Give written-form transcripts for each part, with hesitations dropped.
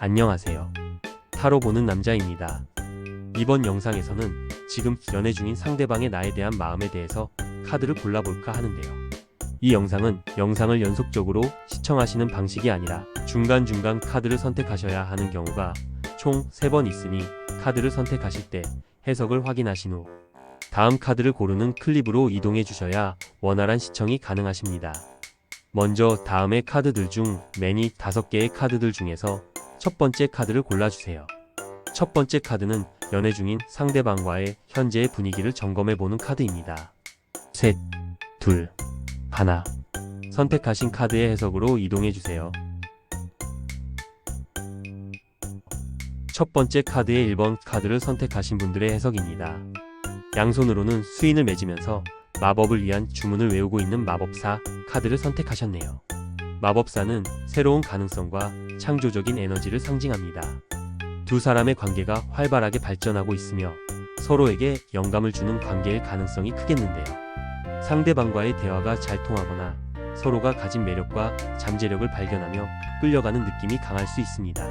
안녕하세요. 타로 보는 남자입니다. 이번 영상에서는 지금 연애 중인 상대방의 나에 대한 마음에 대해서 카드를 골라볼까 하는데요. 이 영상을 연속적으로 시청하시는 방식이 아니라 중간중간 카드를 선택하셔야 하는 경우가 총 3번 있으니 카드를 선택하실 때 해석을 확인하신 후 다음 카드를 고르는 클립으로 이동해 주셔야 원활한 시청이 가능하십니다. 먼저 다음의 카드들 중 매니 5개의 카드들 중에서 첫 번째 카드를 골라주세요. 첫 번째 카드는 연애 중인 상대방과의 현재의 분위기를 점검해보는 카드입니다. 셋, 둘, 하나. 선택하신 카드의 해석으로 이동해주세요. 첫 번째 카드의 1번 카드를 선택하신 분들의 해석입니다. 양손으로는 수인을 맺으면서 마법을 위한 주문을 외우고 있는 마법사 카드를 선택하셨네요. 마법사는 새로운 가능성과 창조적인 에너지를 상징합니다. 두 사람의 관계가 활발하게 발전하고 있으며 서로에게 영감을 주는 관계일 가능성이 크겠는데요. 상대방과의 대화가 잘 통하거나 서로가 가진 매력과 잠재력을 발견하며 끌려가는 느낌이 강할 수 있습니다.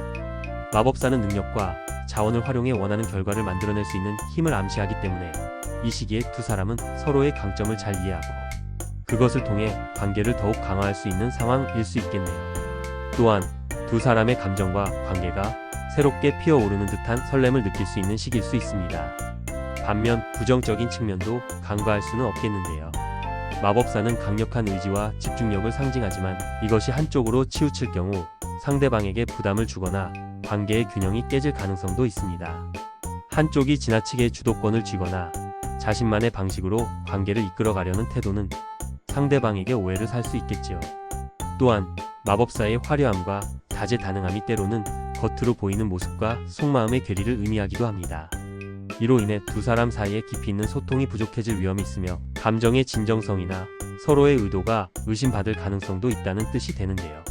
마법사는 능력과 자원을 활용해 원하는 결과를 만들어낼 수 있는 힘을 암시하기 때문에 이 시기에 두 사람은 서로의 강점을 잘 이해하고 그것을 통해 관계를 더욱 강화할 수 있는 상황일 수 있겠네요. 또한 두 사람의 감정과 관계가 새롭게 피어오르는 듯한 설렘을 느낄 수 있는 시기일 수 있습니다. 반면 부정적인 측면도 간과할 수는 없겠는데요. 마법사는 강력한 의지와 집중력을 상징하지만 이것이 한쪽으로 치우칠 경우 상대방에게 부담을 주거나 관계의 균형이 깨질 가능성도 있습니다. 한쪽이 지나치게 주도권을 쥐거나 자신만의 방식으로 관계를 이끌어가려는 태도는 상대방에게 오해를 살 수 있겠지요. 또한 마법사의 화려함과 다재다능함이 때로는 겉으로 보이는 모습과 속마음의 괴리를 의미하기도 합니다. 이로 인해 두 사람 사이에 깊이 있는 소통이 부족해질 위험이 있으며 감정의 진정성이나 서로의 의도가 의심받을 가능성도 있다는 뜻이 되는데요.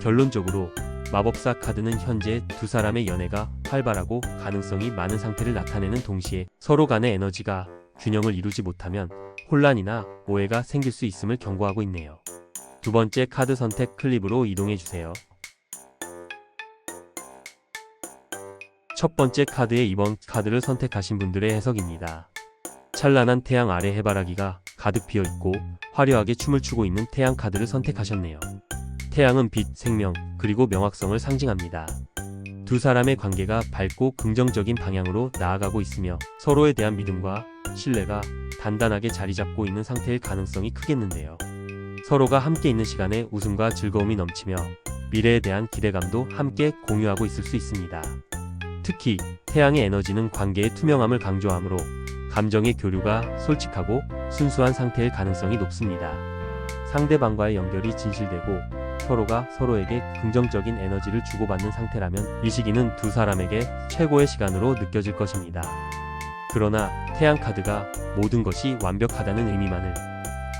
결론적으로 마법사 카드는 현재 두 사람의 연애가 활발하고 가능성이 많은 상태를 나타내는 동시에 서로 간의 에너지가 균형을 이루지 못하면 혼란이나 오해가 생길 수 있음을 경고하고 있네요. 두 번째 카드 선택 클립으로 이동해주세요. 첫 번째 카드의 2번 카드를 선택하신 분들의 해석입니다. 찬란한 태양 아래 해바라기가 가득 피어있고 화려하게 춤을 추고 있는 태양 카드를 선택하셨네요. 태양은 빛, 생명, 그리고 명확성을 상징합니다. 두 사람의 관계가 밝고 긍정적인 방향으로 나아가고 있으며 서로에 대한 믿음과 신뢰가 단단하게 자리 잡고 있는 상태일 가능성이 크겠는데요. 서로가 함께 있는 시간에 웃음과 즐거움이 넘치며 미래에 대한 기대감도 함께 공유하고 있을 수 있습니다. 특히 태양의 에너지는 관계의 투명함을 강조하므로 감정의 교류가 솔직하고 순수한 상태일 가능성이 높습니다. 상대방과의 연결이 진실되고 서로가 서로에게 긍정적인 에너지를 주고받는 상태라면 이 시기는 두 사람에게 최고의 시간으로 느껴질 것입니다. 그러나 태양 카드가 모든 것이 완벽하다는 의미만을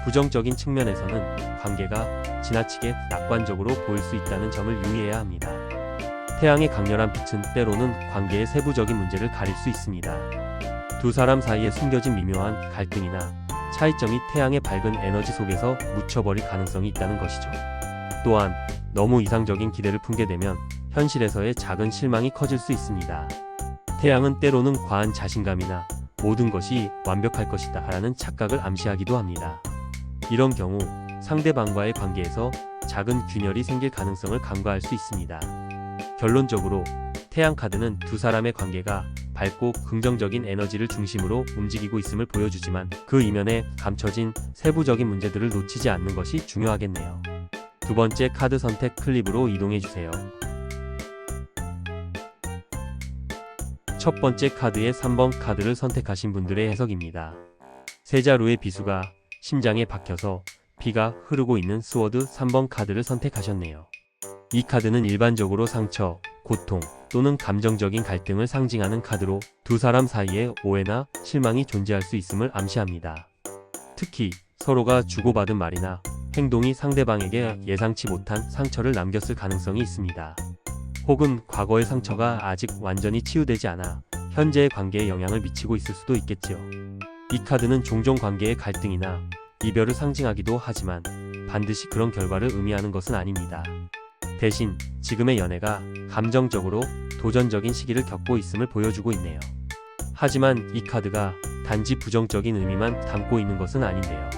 부정적인 측면에서는 관계가 지나치게 낙관적으로 보일 수 있다는 점을 유의해야 합니다. 태양의 강렬한 빛은 때로는 관계의 세부적인 문제를 가릴 수 있습니다. 두 사람 사이에 숨겨진 미묘한 갈등이나 차이점이 태양의 밝은 에너지 속에서 묻혀버릴 가능성이 있다는 것이죠. 또한 너무 이상적인 기대를 품게 되면 현실에서의 작은 실망이 커질 수 있습니다. 태양은 때로는 과한 자신감이나 모든 것이 완벽할 것이다 라는 착각을 암시하기도 합니다. 이런 경우 상대방과의 관계에서 작은 균열이 생길 가능성을 간과할 수 있습니다. 결론적으로 태양 카드는 두 사람의 관계가 밝고 긍정적인 에너지를 중심으로 움직이고 있음을 보여주지만 그 이면에 감춰진 세부적인 문제들을 놓치지 않는 것이 중요하겠네요. 두 번째 카드 선택 클립으로 이동해주세요. 첫 번째 카드의 3번 카드를 선택하신 분들의 해석입니다. 세자루의 비수가 심장에 박혀서 피가 흐르고 있는 스워드 3번 카드를 선택하셨네요. 이 카드는 일반적으로 상처, 고통 또는 감정적인 갈등을 상징하는 카드로 두 사람 사이에 오해나 실망이 존재할 수 있음을 암시합니다. 특히 서로가 주고받은 말이나 행동이 상대방에게 예상치 못한 상처를 남겼을 가능성이 있습니다. 혹은 과거의 상처가 아직 완전히 치유되지 않아 현재의 관계에 영향을 미치고 있을 수도 있겠지요. 이 카드는 종종 관계의 갈등이나 이별을 상징하기도 하지만 반드시 그런 결과를 의미하는 것은 아닙니다. 대신 지금의 연애가 감정적으로 도전적인 시기를 겪고 있음을 보여주고 있네요. 하지만 이 카드가 단지 부정적인 의미만 담고 있는 것은 아닌데요.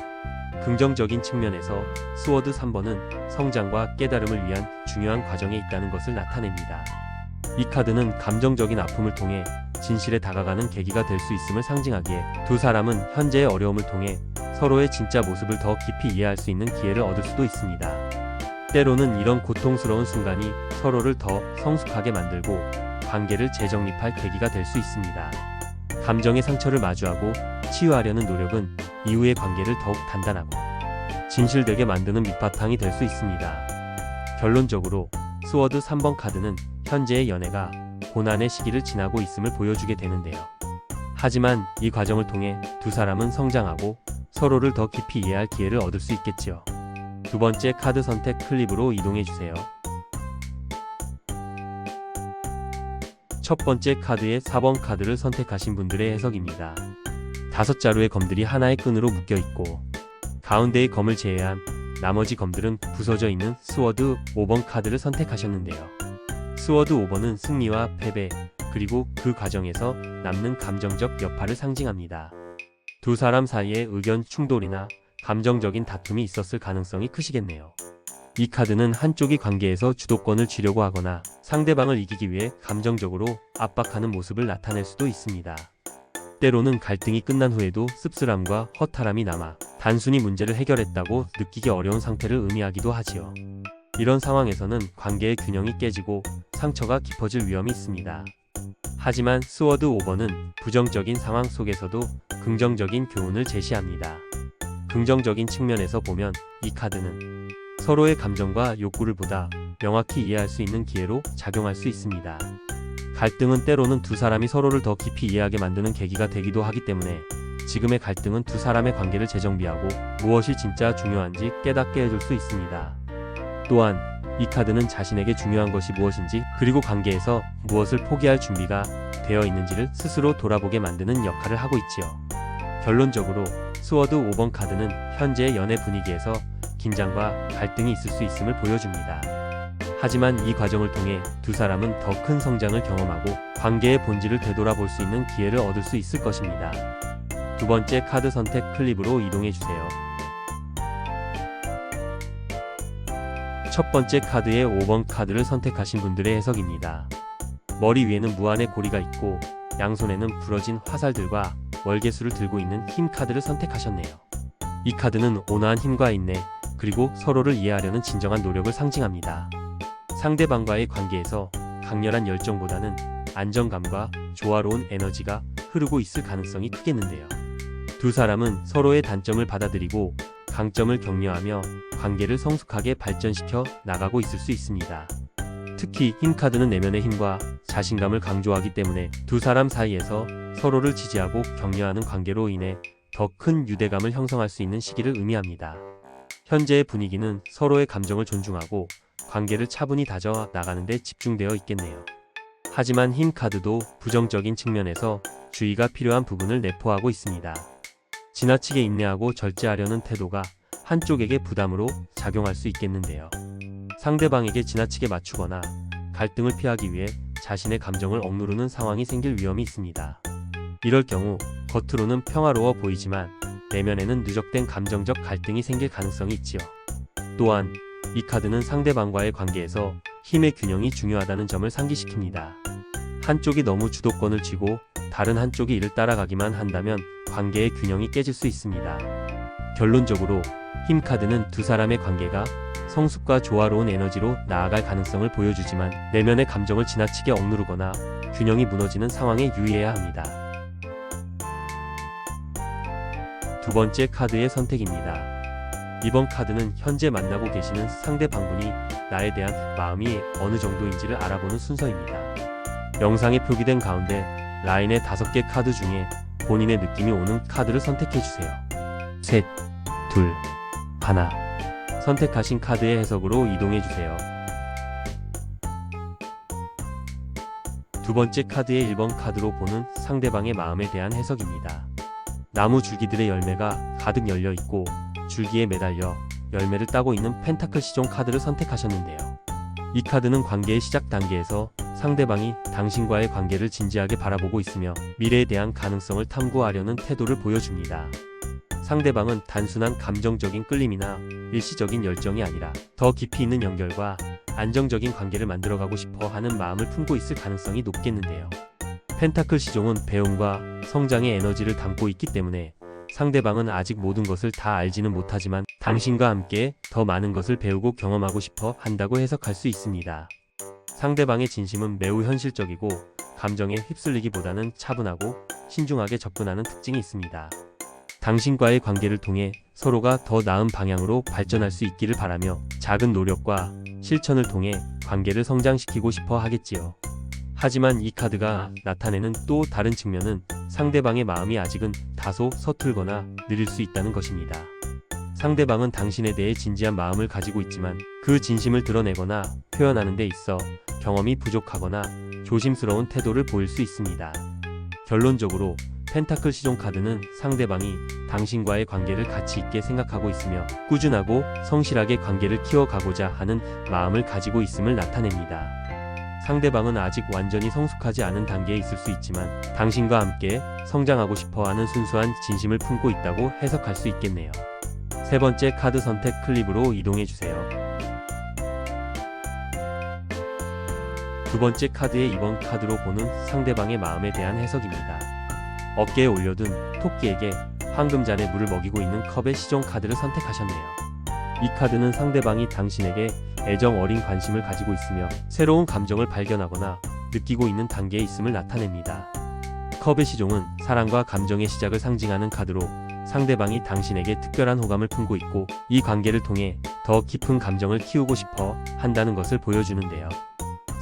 긍정적인 측면에서 스워드 3번은 성장과 깨달음을 위한 중요한 과정에 있다는 것을 나타냅니다. 이 카드는 감정적인 아픔을 통해 진실에 다가가는 계기가 될 수 있음을 상징하기에 두 사람은 현재의 어려움을 통해 서로의 진짜 모습을 더 깊이 이해할 수 있는 기회를 얻을 수도 있습니다. 때로는 이런 고통스러운 순간이 서로를 더 성숙하게 만들고 관계를 재정립할 계기가 될 수 있습니다. 감정의 상처를 마주하고 치유하려는 노력은 이후의 관계를 더욱 단단하고 진실되게 만드는 밑바탕이 될 수 있습니다. 결론적으로 스워드 3번 카드는 현재의 연애가 고난의 시기를 지나고 있음을 보여주게 되는데요. 하지만 이 과정을 통해 두 사람은 성장하고 서로를 더 깊이 이해할 기회를 얻을 수 있겠지요. 두 번째 카드 선택 클립으로 이동해주세요. 첫 번째 카드의 4번 카드를 선택하신 분들의 해석입니다. 5자루의 검들이 하나의 끈으로 묶여 있고 가운데의 검을 제외한 나머지 검들은 부서져 있는 스워드 5번 카드를 선택하셨는데요. 스워드 5번은 승리와 패배, 그리고 그 과정에서 남는 감정적 여파를 상징합니다. 두 사람 사이에 의견 충돌이나 감정적인 다툼이 있었을 가능성이 크시겠네요. 이 카드는 한쪽이 관계에서 주도권을 쥐려고 하거나 상대방을 이기기 위해 감정적으로 압박하는 모습을 나타낼 수도 있습니다. 때로는 갈등이 끝난 후에도 씁쓸함과 허탈함이 남아 단순히 문제를 해결했다고 느끼기 어려운 상태를 의미하기도 하지요. 이런 상황에서는 관계의 균형이 깨지고 상처가 깊어질 위험이 있습니다. 하지만 스워드 5번은 부정적인 상황 속에서도 긍정적인 교훈을 제시합니다. 긍정적인 측면에서 보면 이 카드는 서로의 감정과 욕구를 보다 명확히 이해할 수 있는 기회로 작용할 수 있습니다. 갈등은 때로는 두 사람이 서로를 더 깊이 이해하게 만드는 계기가 되기도 하기 때문에 지금의 갈등은 두 사람의 관계를 재정비하고 무엇이 진짜 중요한지 깨닫게 해줄 수 있습니다. 또한 이 카드는 자신에게 중요한 것이 무엇인지 그리고 관계에서 무엇을 포기할 준비가 되어 있는지를 스스로 돌아보게 만드는 역할을 하고 있지요. 결론적으로 스워드 5번 카드는 현재의 연애 분위기에서 긴장과 갈등이 있을 수 있음을 보여줍니다. 하지만 이 과정을 통해 두 사람은 더 큰 성장을 경험하고 관계의 본질을 되돌아볼 수 있는 기회를 얻을 수 있을 것입니다. 두 번째 카드 선택 클립으로 이동해주세요. 첫 번째 카드의 5번 카드를 선택하신 분들의 해석입니다. 머리 위에는 무한의 고리가 있고 양손에는 부러진 화살들과 월계수를 들고 있는 힘 카드를 선택하셨네요. 이 카드는 온화한 힘과 인내, 그리고 서로를 이해하려는 진정한 노력을 상징합니다. 상대방과의 관계에서 강렬한 열정보다는 안정감과 조화로운 에너지가 흐르고 있을 가능성이 크겠는데요. 두 사람은 서로의 단점을 받아들이고 강점을 격려하며 관계를 성숙하게 발전시켜 나가고 있을 수 있습니다. 특히 힘 카드는 내면의 힘과 자신감을 강조하기 때문에 두 사람 사이에서 서로를 지지하고 격려하는 관계로 인해 더 큰 유대감을 형성할 수 있는 시기를 의미합니다. 현재의 분위기는 서로의 감정을 존중하고 관계를 차분히 다져 나가는 데 집중되어 있겠네요. 하지만 힘 카드도 부정적인 측면에서 주의가 필요한 부분을 내포하고 있습니다. 지나치게 인내하고 절제하려는 태도가 한쪽에게 부담으로 작용할 수 있겠는데요. 상대방에게 지나치게 맞추거나 갈등을 피하기 위해 자신의 감정을 억누르는 상황이 생길 위험이 있습니다. 이럴 경우 겉으로는 평화로워 보이지만 내면에는 누적된 감정적 갈등이 생길 가능성이 있지요. 또한 이 카드는 상대방과의 관계에서 힘의 균형이 중요하다는 점을 상기시킵니다. 한쪽이 너무 주도권을 쥐고 다른 한쪽이 이를 따라가기만 한다면 관계의 균형이 깨질 수 있습니다. 결론적으로 힘 카드는 두 사람의 관계가 성숙과 조화로운 에너지로 나아갈 가능성을 보여주지만 내면의 감정을 지나치게 억누르거나 균형이 무너지는 상황에 유의해야 합니다. 두 번째 카드의 선택입니다. 이번 카드는 현재 만나고 계시는 상대방분이 나에 대한 마음이 어느 정도인지를 알아보는 순서입니다. 영상에 표기된 가운데 라인의 5개 카드 중에 본인의 느낌이 오는 카드를 선택해주세요. 셋, 둘, 하나. 선택하신 카드의 해석으로 이동해주세요. 두 번째 카드의 1번 카드로 보는 상대방의 마음에 대한 해석입니다. 나무 줄기들의 열매가 가득 열려 있고 줄기에 매달려 열매를 따고 있는 펜타클 시종 카드를 선택하셨는데요. 이 카드는 관계의 시작 단계에서 상대방이 당신과의 관계를 진지하게 바라보고 있으며 미래에 대한 가능성을 탐구하려는 태도를 보여줍니다. 상대방은 단순한 감정적인 끌림이나 일시적인 열정이 아니라 더 깊이 있는 연결과 안정적인 관계를 만들어가고 싶어 하는 마음을 품고 있을 가능성이 높겠는데요. 펜타클 시종은 배움과 성장의 에너지를 담고 있기 때문에 상대방은 아직 모든 것을 다 알지는 못하지만 당신과 함께 더 많은 것을 배우고 경험하고 싶어 한다고 해석할 수 있습니다. 상대방의 진심은 매우 현실적이고 감정에 휩쓸리기보다는 차분하고 신중하게 접근하는 특징이 있습니다. 당신과의 관계를 통해 서로가 더 나은 방향으로 발전할 수 있기를 바라며 작은 노력과 실천을 통해 관계를 성장시키고 싶어 하겠지요. 하지만 이 카드가 나타내는 또 다른 측면은 상대방의 마음이 아직은 다소 서툴거나 느릴 수 있다는 것입니다. 상대방은 당신에 대해 진지한 마음을 가지고 있지만 그 진심을 드러내거나 표현하는 데 있어 경험이 부족하거나 조심스러운 태도를 보일 수 있습니다. 결론적으로 펜타클 시종 카드는 상대방이 당신과의 관계를 가치 있게 생각하고 있으며 꾸준하고 성실하게 관계를 키워가고자 하는 마음을 가지고 있음을 나타냅니다. 상대방은 아직 완전히 성숙하지 않은 단계에 있을 수 있지만 당신과 함께 성장하고 싶어하는 순수한 진심을 품고 있다고 해석할 수 있겠네요. 세 번째 카드 선택 클립으로 이동해주세요. 두 번째 카드의 이번 카드로 보는 상대방의 마음에 대한 해석입니다. 어깨에 올려둔 토끼에게 황금잔에 물을 먹이고 있는 컵의 시종 카드를 선택하셨네요. 이 카드는 상대방이 당신에게 애정 어린 관심을 가지고 있으며 새로운 감정을 발견하거나 느끼고 있는 단계에 있음을 나타냅니다. 컵의 시종은 사랑과 감정의 시작을 상징하는 카드로 상대방이 당신에게 특별한 호감을 품고 있고 이 관계를 통해 더 깊은 감정을 키우고 싶어 한다는 것을 보여주는데요.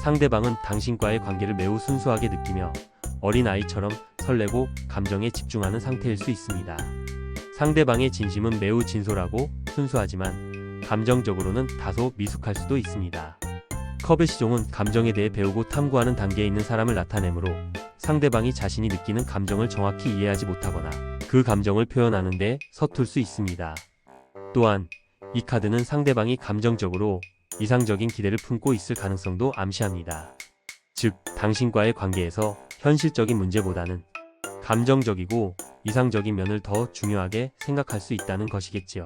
상대방은 당신과의 관계를 매우 순수하게 느끼며 어린아이처럼 설레고 감정에 집중하는 상태일 수 있습니다. 상대방의 진심은 매우 진솔하고 순수하지만 감정적으로는 다소 미숙할 수도 있습니다. 컵의 시종은 감정에 대해 배우고 탐구하는 단계에 있는 사람을 나타내므로 상대방이 자신이 느끼는 감정을 정확히 이해하지 못하거나 그 감정을 표현하는 데 서툴 수 있습니다. 또한 이 카드는 상대방이 감정적으로 이상적인 기대를 품고 있을 가능성도 암시합니다. 즉, 당신과의 관계에서 현실적인 문제보다는 감정적이고 이상적인 면을 더 중요하게 생각할 수 있다는 것이겠지요.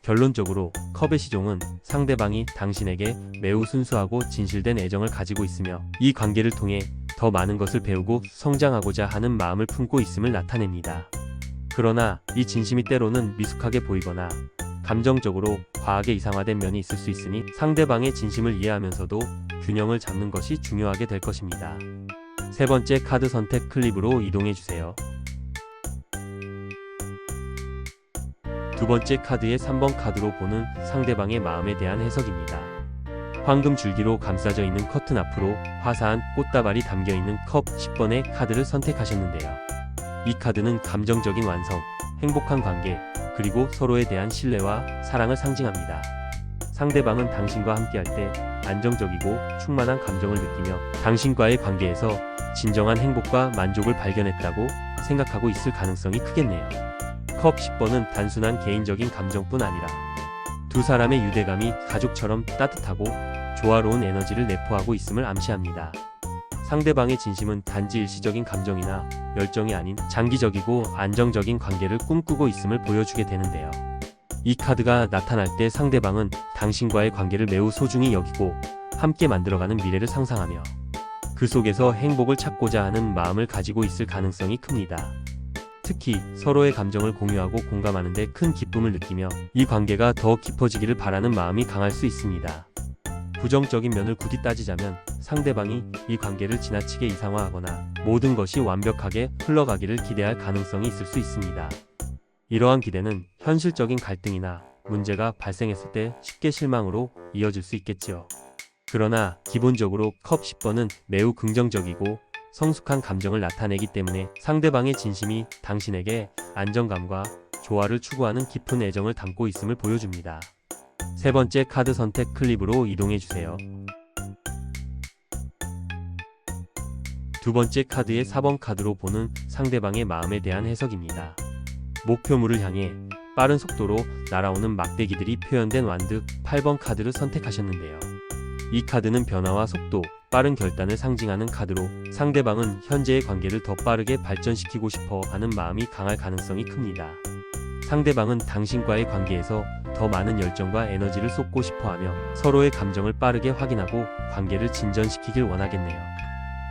결론적으로 컵의 시종은 상대방이 당신에게 매우 순수하고 진실된 애정을 가지고 있으며 이 관계를 통해 더 많은 것을 배우고 성장하고자 하는 마음을 품고 있음을 나타냅니다. 그러나 이 진심이 때로는 미숙하게 보이거나 감정적으로 과하게 이상화된 면이 있을 수 있으니 상대방의 진심을 이해하면서도 균형을 잡는 것이 중요하게 될 것입니다. 세 번째 카드 선택 클립으로 이동해주세요. 두 번째 카드의 3번 카드로 보는 상대방의 마음에 대한 해석입니다. 황금 줄기로 감싸져 있는 커튼 앞으로 화사한 꽃다발이 담겨있는 컵 10번의 카드를 선택하셨는데요. 이 카드는 감정적인 완성, 행복한 관계, 그리고 서로에 대한 신뢰와 사랑을 상징합니다. 상대방은 당신과 함께할 때 안정적이고 충만한 감정을 느끼며 당신과의 관계에서 진정한 행복과 만족을 발견했다고 생각하고 있을 가능성이 크겠네요. 컵 10번은 단순한 개인적인 감정뿐 아니라 두 사람의 유대감이 가족처럼 따뜻하고 조화로운 에너지를 내포하고 있음을 암시합니다. 상대방의 진심은 단지 일시적인 감정이나 열정이 아닌 장기적이고 안정적인 관계를 꿈꾸고 있음을 보여주게 되는데요. 이 카드가 나타날 때 상대방은 당신과의 관계를 매우 소중히 여기고 함께 만들어가는 미래를 상상하며 그 속에서 행복을 찾고자 하는 마음을 가지고 있을 가능성이 큽니다. 특히 서로의 감정을 공유하고 공감하는 데 큰 기쁨을 느끼며 이 관계가 더 깊어지기를 바라는 마음이 강할 수 있습니다. 부정적인 면을 굳이 따지자면 상대방이 이 관계를 지나치게 이상화하거나 모든 것이 완벽하게 흘러가기를 기대할 가능성이 있을 수 있습니다. 이러한 기대는 현실적인 갈등이나 문제가 발생했을 때 쉽게 실망으로 이어질 수 있겠지요. 그러나 기본적으로 컵 10번은 매우 긍정적이고 성숙한 감정을 나타내기 때문에 상대방의 진심이 당신에게 안정감과 조화를 추구하는 깊은 애정을 담고 있음을 보여줍니다. 세 번째 카드 선택 클립으로 이동해주세요. 두 번째 카드의 4번 카드로 보는 상대방의 마음에 대한 해석입니다. 목표물을 향해 빠른 속도로 날아오는 막대기들이 표현된 완드 8번 카드를 선택하셨는데요. 이 카드는 변화와 속도, 빠른 결단을 상징하는 카드로 상대방은 현재의 관계를 더 빠르게 발전시키고 싶어 하는 마음이 강할 가능성이 큽니다. 상대방은 당신과의 관계에서 더 많은 열정과 에너지를 쏟고 싶어 하며 서로의 감정을 빠르게 확인하고 관계를 진전시키길 원하겠네요.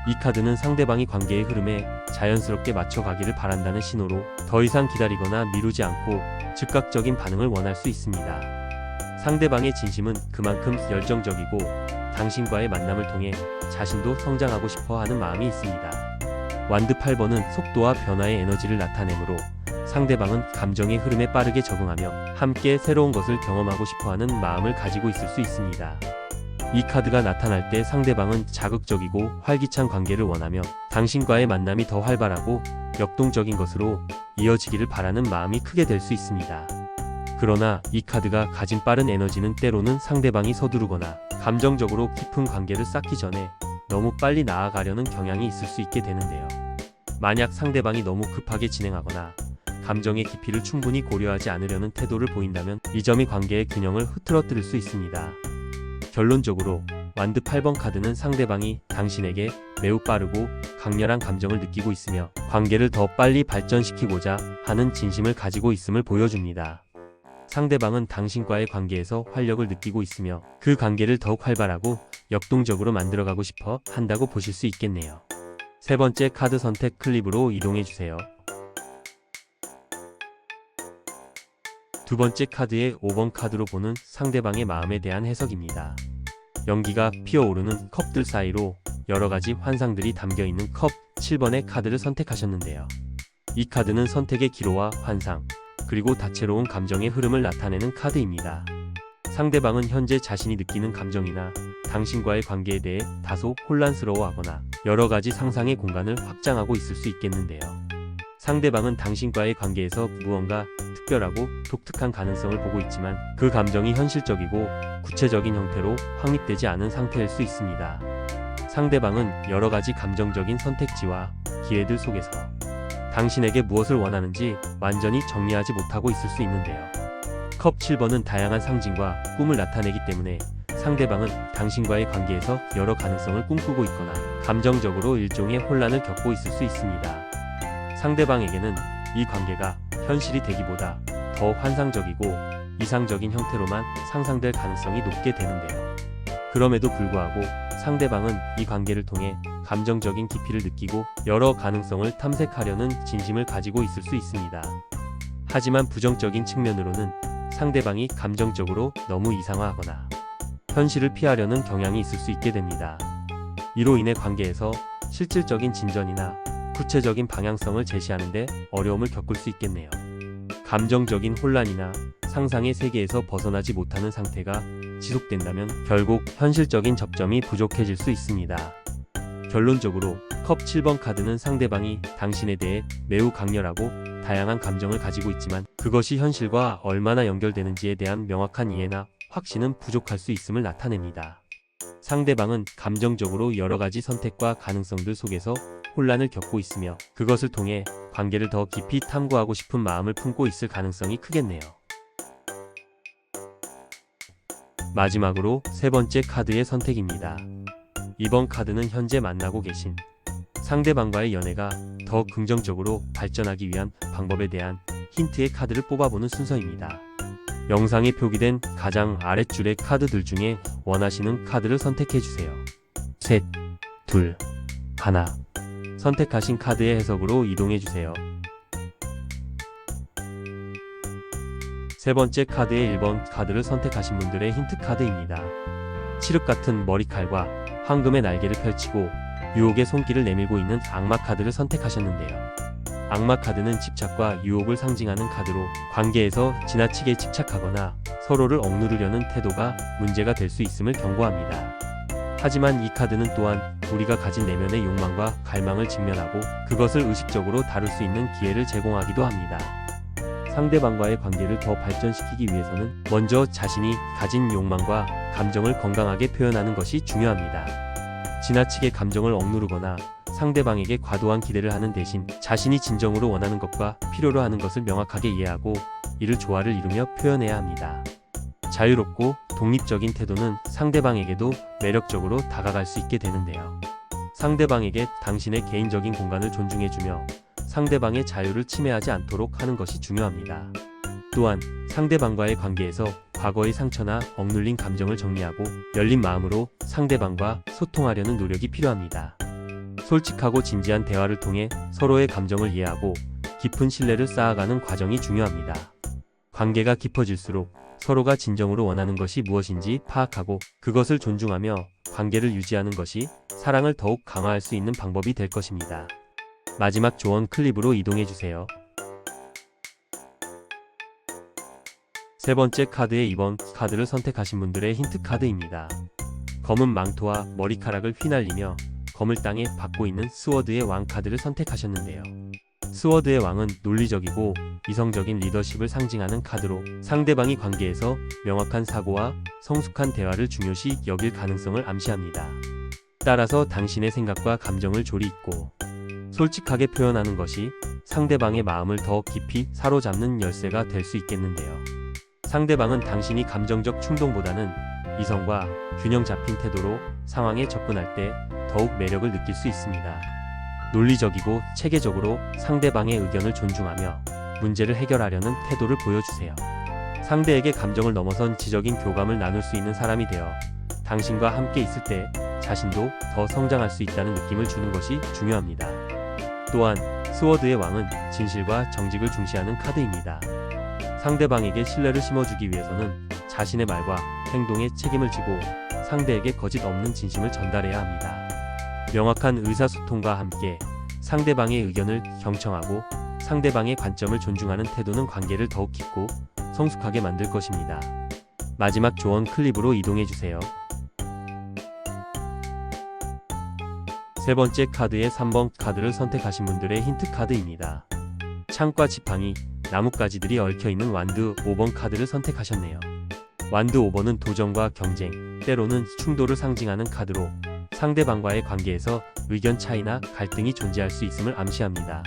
이 카드는 상대방이 관계의 흐름에 자연스럽게 맞춰가기를 바란다는 신호로 더 이상 기다리거나 미루지 않고 즉각적인 반응을 원할 수 있습니다. 상대방의 진심은 그만큼 열정적이고 당신과의 만남을 통해 자신도 성장하고 싶어 하는 마음이 있습니다. 완드 8번은 속도와 변화의 에너지를 나타내므로 상대방은 감정의 흐름에 빠르게 적응하며 함께 새로운 것을 경험하고 싶어 하는 마음을 가지고 있을 수 있습니다. 이 카드가 나타날 때 상대방은 자극적이고 활기찬 관계를 원하며 당신과의 만남이 더 활발하고 역동적인 것으로 이어지기를 바라는 마음이 크게 될 수 있습니다. 그러나 이 카드가 가진 빠른 에너지는 때로는 상대방이 서두르거나 감정적으로 깊은 관계를 쌓기 전에 너무 빨리 나아가려는 경향이 있을 수 있게 되는데요. 만약 상대방이 너무 급하게 진행하거나 감정의 깊이를 충분히 고려하지 않으려는 태도를 보인다면 이 점이 관계의 균형을 흐트러뜨릴 수 있습니다. 결론적으로 완드 8번 카드는 상대방이 당신에게 매우 빠르고 강렬한 감정을 느끼고 있으며 관계를 더 빨리 발전시키고자 하는 진심을 가지고 있음을 보여줍니다. 상대방은 당신과의 관계에서 활력을 느끼고 있으며 그 관계를 더욱 활발하고 역동적으로 만들어가고 싶어 한다고 보실 수 있겠네요. 세 번째 카드 선택 클립으로 이동해주세요. 두 번째 카드의 5번 카드로 보는 상대방의 마음에 대한 해석입니다. 연기가 피어오르는 컵들 사이로 여러가지 환상들이 담겨있는 컵 7번의 카드를 선택하셨는데요. 이 카드는 선택의 기로와 환상, 그리고 다채로운 감정의 흐름을 나타내는 카드입니다. 상대방은 현재 자신이 느끼는 감정이나 당신과의 관계에 대해 다소 혼란스러워하거나 여러가지 상상의 공간을 확장하고 있을 수 있겠는데요. 상대방은 당신과의 관계에서 무언가 특별하고 독특한 가능성을 보고 있지만 그 감정이 현실적이고 구체적인 형태로 확립되지 않은 상태일 수 있습니다. 상대방은 여러가지 감정적인 선택지와 기회들 속에서 당신에게 무엇을 원하는지 완전히 정리하지 못하고 있을 수 있는데요. 컵 7번은 다양한 상징과 꿈을 나타내기 때문에 상대방은 당신과의 관계에서 여러 가능성을 꿈꾸고 있거나 감정적으로 일종의 혼란을 겪고 있을 수 있습니다. 상대방에게는 이 관계가 현실이 되기보다 더 환상적이고 이상적인 형태로만 상상될 가능성이 높게 되는데요. 그럼에도 불구하고 상대방은 이 관계를 통해 감정적인 깊이를 느끼고 여러 가능성을 탐색하려는 진심을 가지고 있을 수 있습니다. 하지만 부정적인 측면으로는 상대방이 감정적으로 너무 이상화하거나 현실을 피하려는 경향이 있을 수 있게 됩니다. 이로 인해 관계에서 실질적인 진전이나 구체적인 방향성을 제시하는데 어려움을 겪을 수 있겠네요. 감정적인 혼란이나 상상의 세계에서 벗어나지 못하는 상태가 지속된다면 결국 현실적인 접점이 부족해질 수 있습니다. 결론적으로 컵 7번 카드는 상대방이 당신에 대해 매우 강렬하고 다양한 감정을 가지고 있지만 그것이 현실과 얼마나 연결되는지에 대한 명확한 이해나 확신은 부족할 수 있음을 나타냅니다. 상대방은 감정적으로 여러가지 선택과 가능성들 속에서 혼란을 겪고 있으며 그것을 통해 관계를 더 깊이 탐구하고 싶은 마음을 품고 있을 가능성이 크겠네요. 마지막으로 세 번째 카드의 선택입니다. 이번 카드는 현재 만나고 계신 상대방과의 연애가 더 긍정적으로 발전하기 위한 방법에 대한 힌트의 카드를 뽑아보는 순서입니다. 영상에 표기된 가장 아랫줄의 카드들 중에 원하시는 카드를 선택해주세요. 셋, 둘, 하나. 선택하신 카드의 해석으로 이동해주세요. 세 번째 카드의 1번 카드를 선택하신 분들의 힌트 카드입니다. 칠흑 같은 머리칼과 황금의 날개를 펼치고 유혹의 손길을 내밀고 있는 악마 카드를 선택하셨는데요. 악마 카드는 집착과 유혹을 상징하는 카드로 관계에서 지나치게 집착하거나 서로를 억누르려는 태도가 문제가 될 수 있음을 경고합니다. 하지만 이 카드는 또한 우리가 가진 내면의 욕망과 갈망을 직면하고 그것을 의식적으로 다룰 수 있는 기회를 제공하기도 합니다. 상대방과의 관계를 더 발전시키기 위해서는 먼저 자신이 가진 욕망과 감정을 건강하게 표현하는 것이 중요합니다. 지나치게 감정을 억누르거나 상대방에게 과도한 기대를 하는 대신 자신이 진정으로 원하는 것과 필요로 하는 것을 명확하게 이해하고 이를 조화를 이루며 표현해야 합니다. 자유롭고 독립적인 태도는 상대방에게도 매력적으로 다가갈 수 있게 되는데요. 상대방에게 당신의 개인적인 공간을 존중해주며 상대방의 자유를 침해하지 않도록 하는 것이 중요합니다. 또한 상대방과의 관계에서 과거의 상처나 억눌린 감정을 정리하고 열린 마음으로 상대방과 소통하려는 노력이 필요합니다. 솔직하고 진지한 대화를 통해 서로의 감정을 이해하고 깊은 신뢰를 쌓아가는 과정이 중요합니다. 관계가 깊어질수록 서로가 진정으로 원하는 것이 무엇인지 파악하고 그것을 존중하며 관계를 유지하는 것이 사랑을 더욱 강화할 수 있는 방법이 될 것입니다. 마지막 조언 클립으로 이동해주세요. 세 번째 카드의 2번 카드를 선택하신 분들의 힌트 카드입니다. 검은 망토와 머리카락을 휘날리며 검을 땅에 박고 있는 스워드의 왕 카드를 선택하셨는데요. 스워드의 왕은 논리적이고 이성적인 리더십을 상징하는 카드로 상대방이 관계에서 명확한 사고와 성숙한 대화를 중요시 여길 가능성을 암시합니다. 따라서 당신의 생각과 감정을 조리 있고 솔직하게 표현하는 것이 상대방의 마음을 더 깊이 사로잡는 열쇠가 될 수 있겠는데요. 상대방은 당신이 감정적 충동보다는 이성과 균형 잡힌 태도로 상황에 접근할 때 더욱 매력을 느낄 수 있습니다. 논리적이고 체계적으로 상대방의 의견을 존중하며 문제를 해결하려는 태도를 보여주세요. 상대에게 감정을 넘어선 지적인 교감을 나눌 수 있는 사람이 되어 당신과 함께 있을 때 자신도 더 성장할 수 있다는 느낌을 주는 것이 중요합니다. 또한 스워드의 왕은 진실과 정직을 중시하는 카드입니다. 상대방에게 신뢰를 심어주기 위해서는 자신의 말과 행동에 책임을 지고 상대에게 거짓 없는 진심을 전달해야 합니다. 명확한 의사소통과 함께 상대방의 의견을 경청하고 상대방의 관점을 존중하는 태도는 관계를 더욱 깊고 성숙하게 만들 것입니다. 마지막 조언 클립으로 이동해주세요. 세 번째 카드의 3번 카드를 선택하신 분들의 힌트 카드입니다. 창과 지팡이, 나뭇가지들이 얽혀있는 완드 5번 카드를 선택하셨네요. 완드 5번은 도전과 경쟁, 때로는 충돌을 상징하는 카드로 상대방과의 관계에서 의견 차이나 갈등이 존재할 수 있음을 암시합니다.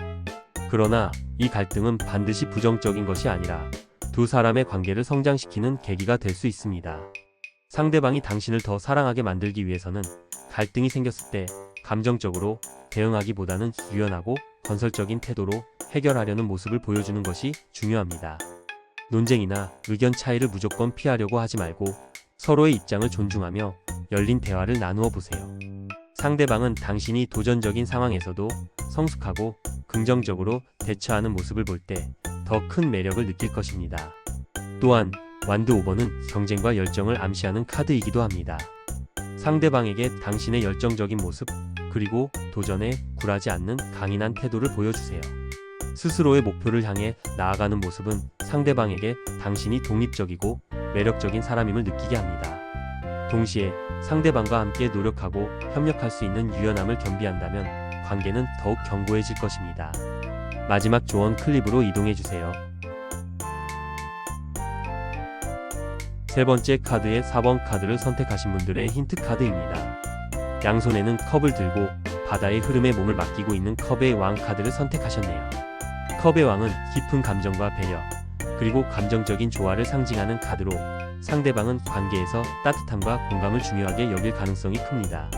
그러나 이 갈등은 반드시 부정적인 것이 아니라 두 사람의 관계를 성장시키는 계기가 될 수 있습니다. 상대방이 당신을 더 사랑하게 만들기 위해서는 갈등이 생겼을 때 감정적으로 대응하기보다는 유연하고 건설적인 태도로 해결하려는 모습을 보여주는 것이 중요합니다. 논쟁이나 의견 차이를 무조건 피하려고 하지 말고 서로의 입장을 존중하며 열린 대화를 나누어 보세요. 상대방은 당신이 도전적인 상황에서도 성숙하고 긍정적으로 대처하는 모습을 볼 때 더 큰 매력을 느낄 것입니다. 또한 완드 5번은 경쟁과 열정을 암시하는 카드이기도 합니다. 상대방에게 당신의 열정적인 모습, 그리고 도전에 굴하지 않는 강인한 태도를 보여주세요. 스스로의 목표를 향해 나아가는 모습은 상대방에게 당신이 독립적이고 매력적인 사람임을 느끼게 합니다. 동시에 상대방과 함께 노력하고 협력할 수 있는 유연함을 겸비한다면 관계는 더욱 견고해질 것입니다. 마지막 조언 클립으로 이동해주세요. 세 번째 카드의 4번 카드를 선택하신 분들의 힌트 카드입니다. 양손에는 컵을 들고 바다의 흐름에 몸을 맡기고 있는 컵의 왕 카드를 선택하셨네요. 컵의 왕은 깊은 감정과 배려, 그리고 감정적인 조화를 상징하는 카드로 상대방은 관계에서 따뜻함과 공감을 중요하게 여길 가능성이 큽니다.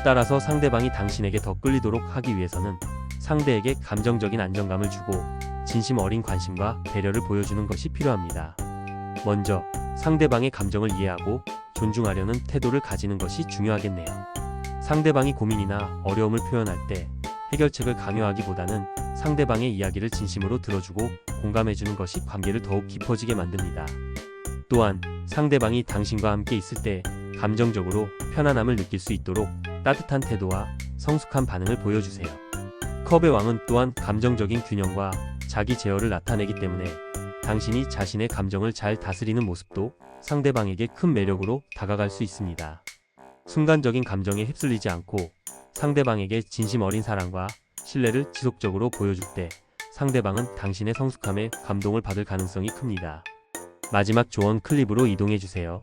따라서 상대방이 당신에게 더 끌리도록 하기 위해서는 상대에게 감정적인 안정감을 주고 진심 어린 관심과 배려를 보여주는 것이 필요합니다. 먼저 상대방의 감정을 이해하고 존중하려는 태도를 가지는 것이 중요하겠네요. 상대방이 고민이나 어려움을 표현할 때 해결책을 강요하기보다는 상대방의 이야기를 진심으로 들어주고 공감해주는 것이 관계를 더욱 깊어지게 만듭니다. 또한 상대방이 당신과 함께 있을 때 감정적으로 편안함을 느낄 수 있도록 따뜻한 태도와 성숙한 반응을 보여주세요. 컵의 왕은 또한 감정적인 균형과 자기 제어를 나타내기 때문에 당신이 자신의 감정을 잘 다스리는 모습도 상대방에게 큰 매력으로 다가갈 수 있습니다. 순간적인 감정에 휩쓸리지 않고 상대방에게 진심 어린 사랑과 신뢰를 지속적으로 보여줄 때 상대방은 당신의 성숙함에 감동을 받을 가능성이 큽니다. 마지막 조언 클립으로 이동해주세요.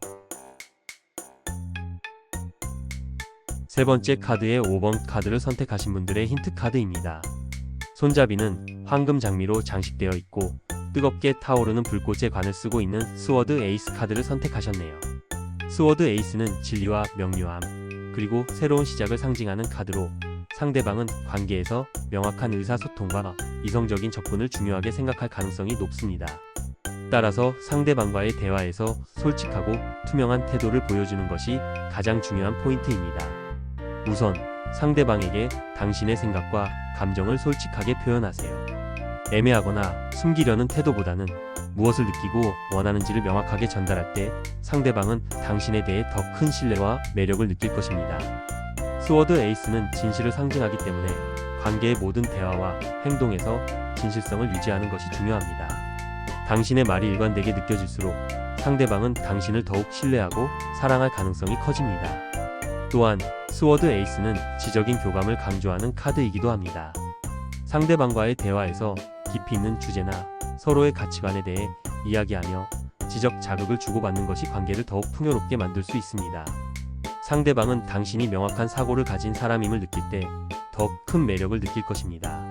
세 번째 카드의 5번 카드를 선택하신 분들의 힌트 카드입니다. 손잡이는 황금 장미로 장식되어 있고 뜨겁게 타오르는 불꽃의 관을 쓰고 있는 스워드 에이스 카드를 선택하셨네요. 스워드 에이스는 진리와 명료함, 그리고 새로운 시작을 상징하는 카드로 상대방은 관계에서 명확한 의사소통과 이성적인 접근을 중요하게 생각할 가능성이 높습니다. 따라서 상대방과의 대화에서 솔직하고 투명한 태도를 보여주는 것이 가장 중요한 포인트입니다. 우선 상대방에게 당신의 생각과 감정을 솔직하게 표현하세요. 애매하거나 숨기려는 태도보다는 무엇을 느끼고 원하는지를 명확하게 전달할 때 상대방은 당신에 대해 더 큰 신뢰와 매력을 느낄 것입니다. 스워드 에이스는 진실을 상징하기 때문에 관계의 모든 대화와 행동에서 진실성을 유지하는 것이 중요합니다. 당신의 말이 일관되게 느껴질수록 상대방은 당신을 더욱 신뢰하고 사랑할 가능성이 커집니다. 또한 스워드 에이스는 지적인 교감을 강조하는 카드이기도 합니다. 상대방과의 대화에서 깊이 있는 주제나 서로의 가치관에 대해 이야기하며 지적 자극을 주고받는 것이 관계를 더욱 풍요롭게 만들 수 있습니다. 상대방은 당신이 명확한 사고를 가진 사람임을 느낄 때 더 큰 매력을 느낄 것입니다.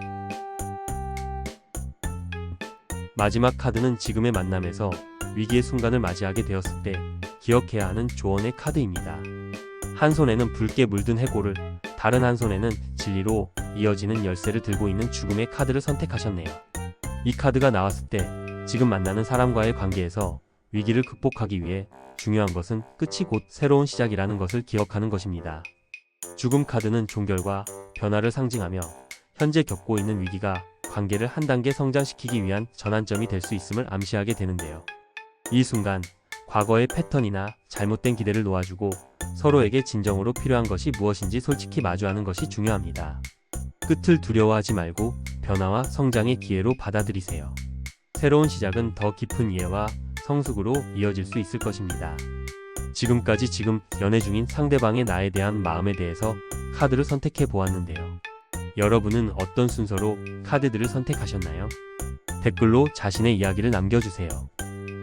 마지막 카드는 지금의 만남에서 위기의 순간을 맞이하게 되었을 때 기억해야 하는 조언의 카드입니다. 한 손에는 붉게 물든 해골을, 다른 한 손에는 진리로 이어지는 열쇠를 들고 있는 죽음의 카드를 선택하셨네요. 이 카드가 나왔을 때 지금 만나는 사람과의 관계에서 위기를 극복하기 위해 중요한 것은 끝이 곧 새로운 시작이라는 것을 기억하는 것입니다. 죽음 카드는 종결과 변화를 상징하며 현재 겪고 있는 위기가 관계를 한 단계 성장시키기 위한 전환점이 될 수 있음을 암시하게 되는데요. 이 순간 과거의 패턴이나 잘못된 기대를 놓아주고 서로에게 진정으로 필요한 것이 무엇인지 솔직히 마주하는 것이 중요합니다. 끝을 두려워하지 말고 변화와 성장의 기회로 받아들이세요. 새로운 시작은 더 깊은 이해와 성숙으로 이어질 수 있을 것입니다. 지금까지 연애 중인 상대방의 나에 대한 마음에 대해서 카드를 선택해 보았는데요. 여러분은 어떤 순서로 카드들을 선택하셨나요? 댓글로 자신의 이야기를 남겨주세요.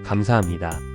감사합니다.